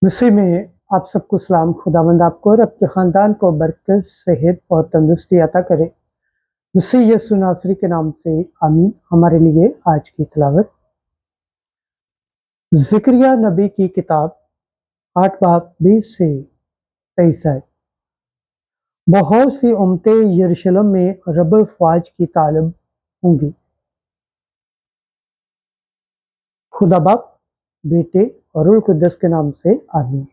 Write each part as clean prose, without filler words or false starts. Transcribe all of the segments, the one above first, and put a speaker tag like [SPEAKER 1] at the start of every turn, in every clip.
[SPEAKER 1] मसीह में आप सबको सलाम। खुदावंद आपको और आपके ख़ानदान को बरकत, सेहत और तंदुरुस्ती अता करे। मसीह यीशु नासरी के नाम से आमीन। हमारे लिए आज की तिलावत ज़िकरिया नबी की किताब 8 बाब 20 से 23 है। बहुत सी उम्मतें यरूशलेम में रब फ़वाज की तालब होंगी। खुदा बाप, बेटे और रूह कुद्दस के नाम से आमीन।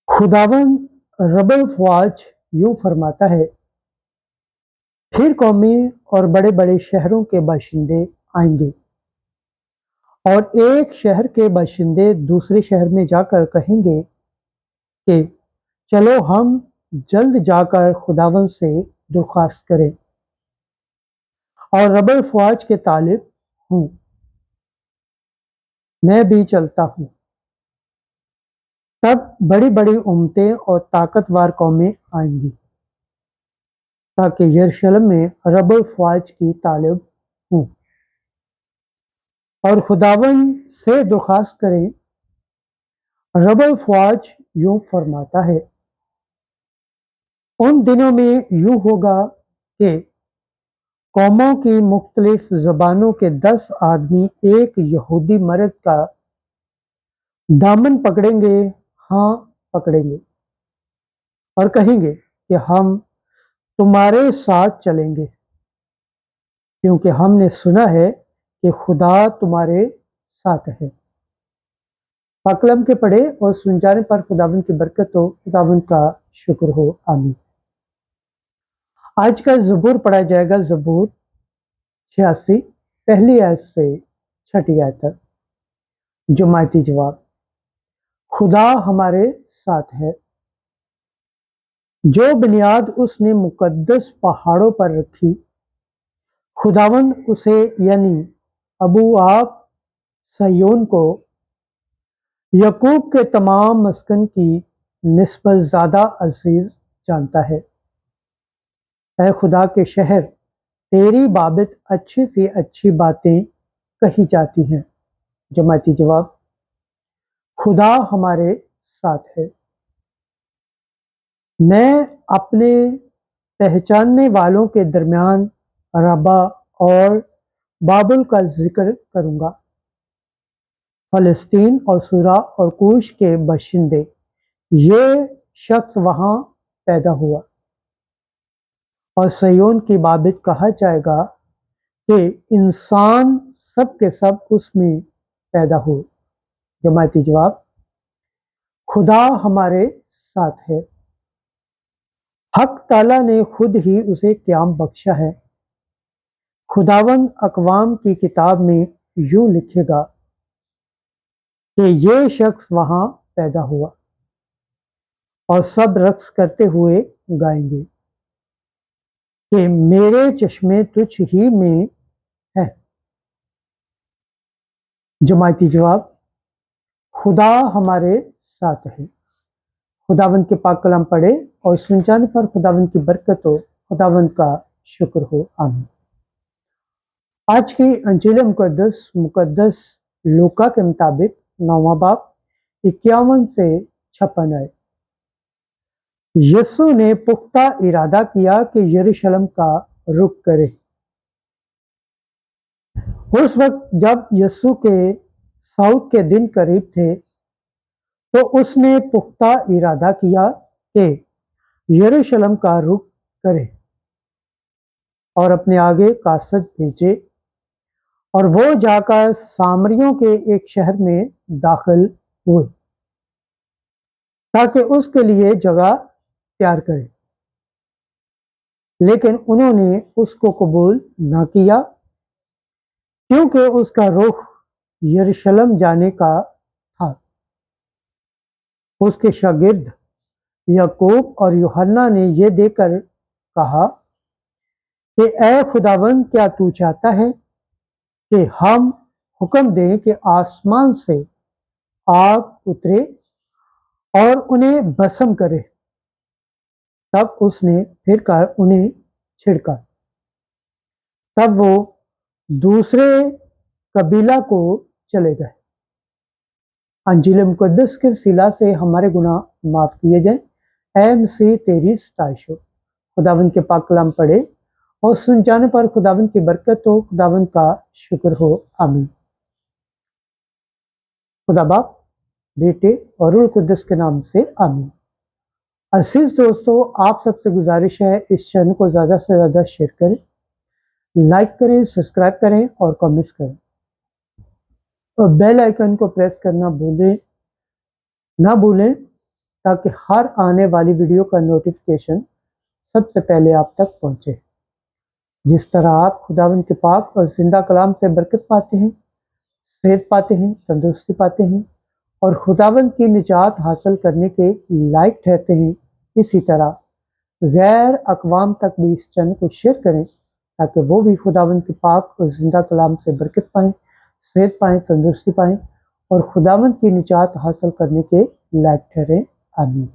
[SPEAKER 1] खुदावंद रब फ़वाज यूं फरमाता है, फिर कौमें और बड़े बड़े शहरों के बाशिंदे आएंगे और एक शहर के बाशिंदे दूसरे शहर में जाकर कहेंगे कि चलो हम जल्द जाकर खुदावंद से दरख्वास्त करें और रब फ़वाज के तालिब हूँ, मैं भी चलता हूँ। तब बड़ी बड़ी उम्मतें और ताकतवर कौमें आएंगी ताकि यरूशलेम में रब फ़वाज की तालिब हूँ और खुदावंद से दरख्वास्त करें। रब फ़वाज यूं फरमाता है, उन दिनों में यूं होगा कि कौमों की मुख्तलिफ ज़बानों के 10 आदमी एक यहूदी मर्द का दामन पकड़ेंगे, हाँ पकड़ेंगे, और कहेंगे कि हम तुम्हारे साथ चलेंगे, क्योंकि हमने सुना है कि खुदा तुम्हारे साथ है। पाकलम के पढ़े और सुन जाने पर खुदावंद की बरकत हो, खुदावंद का शुक्र हो, आमीन। आज का ज़बूर पढ़ा जाएगा, ज़बूर 86 पहली आयत से 6 आयत तक। जुमायती जवाब, खुदा हमारे साथ है। जो बुनियाद उसने मुकद्दस पहाड़ों पर रखी, खुदावंद उसे यानी अबू आप सयोन को यकूब के तमाम मस्कन की निस्बत ज़्यादा अजीज जानता है। ऐ खुदा के शहर, तेरी बाबत अच्छी सी अच्छी बातें कही जाती हैं। जमाती जवाब, खुदा हमारे साथ है। मैं अपने पहचानने वालों के दरमियान रबा और बाबुल का जिक्र करूंगा। फ़लस्तीन और सूरा और कूश के बाशिंदे, ये शख्स वहां पैदा हुआ और सयोन की बाबत कहा जाएगा कि इंसान सब के सब उसमें पैदा हुए। जमाती जवाब, खुदा हमारे साथ है। हक ताला ने खुद ही उसे क़याम बख्शा है। खुदावंद अक़वाम की किताब में यूं लिखेगा कि ये शख्स वहां पैदा हुआ और सब रक्स करते हुए गाएंगे कि मेरे चश्मे तुझ ही में है। जमाती जवाब, खुदा हमारे साथ है। खुदावंद के पाक कलाम पढ़े और सुन जाने पर खुदावंद की बरकत हो, खुदावंद का शुक्र हो, आमीन। आज की अंजील मुकद्दस लूका के मुताबिक 9वां बाब 51 से 56 आए। यीशु ने पुख्ता इरादा किया कि यरूशलेम का रुख करे। उस वक्त जब यीशु के सऊद के दिन करीब थे, तो उसने पुख्ता इरादा किया कि यरूशलेम का रुख करे और अपने आगे कासद भेजे, और वो जाकर सामरियों के एक शहर में दाखिल हुए ताकि उसके लिए जगह तैयार करे। लेकिन उन्होंने उसको कबूल न किया, क्योंकि उसका रुख यरूशलेम जाने का था। उसके शागिर्द याकूब और यूहन्ना ने यह देखकर कहा कि ऐ खुदावंद, क्या तू चाहता है कि हम हुक्म दें कि आसमान से आग उतरे और उन्हें भस्म करे? तब उसने फिर कर उन्हें छिड़का। तब वो दूसरे कबीला को चले गए अंजील मुक़द्दस के वसीला से हमारे गुनाह माफ़ किए जाएं। ऐ मसीह तेरी सताइश हो। खुदावंद के पाक कलाम पढ़े और सुन जाने पर खुदावंद की बरकत हो, खुदावंद का शुक्र हो। आमीन। खुदा बाप, बेटे और रूह कुद्दस के नाम से आमीन। अजीज दोस्तों, आप सबसे गुजारिश है इस चैनल को ज़्यादा से ज़्यादा शेयर करें, लाइक करें, सब्सक्राइब करें और कमेंट्स करें और बेल आइकन को प्रेस करना ना भूलें ताकि हर आने वाली वीडियो का नोटिफिकेशन सबसे पहले आप तक पहुंचे। जिस तरह आप खुदावंद के पाक और जिंदा कलाम से बरकत पाते हैं, सेहत पाते हैं, तंदुरुस्ती पाते हैं और खुदावंद की निजात हासिल करने के लायक ठहरते हैं, इसी तरह गैर अक़वाम तक भी इस चैनल को शेयर करें ताकि वो भी खुदावंद के पाक और जिंदा कलाम से बरकत पाएँ, सेहत पाएँ, तंदुरुस्ती पाएँ और खुदावंद की निजात हासिल करने के लायक ठहरें। आमीन।